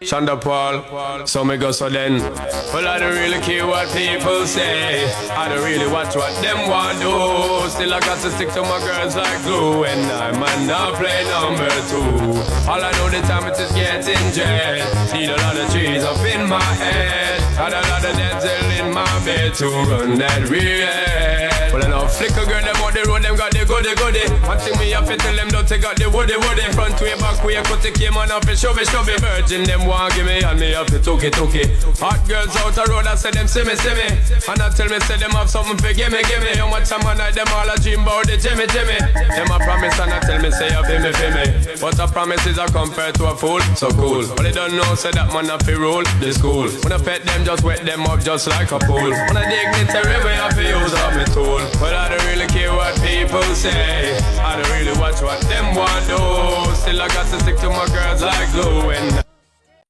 Sean Paul, so me go so then. Well, I don't really care what people say. I don't really watch what them want do. Still I got to stick to my girls like glue. And I might not play number two. All I know the time it is getting jet. Need a lot of trees up in my head. Had a lot of Denzel in my bed to run that real. Well, I know flicker girl, them on the road, them got the goody. One thing me have to tell them, don't take out the woody. Front way, back way, cut the came on up and shove it. Virgin, them want give me, and me have to took it. Hot girls out the road, I say them see me. And I tell me, say them have something for gimme. How much time I night, them all a dream about the Jimmy. Them a promise, and I tell me, say you feel me. But a promise is a compared to a fool, so cool. But they don't know, say that man have to rule the school. When I pet them, just wet them up just like a pool. When I dignitary, we have to use up me tool. But I don't really care what people say. I don't really watch what them want do. Still I got to stick to my girls like glue. And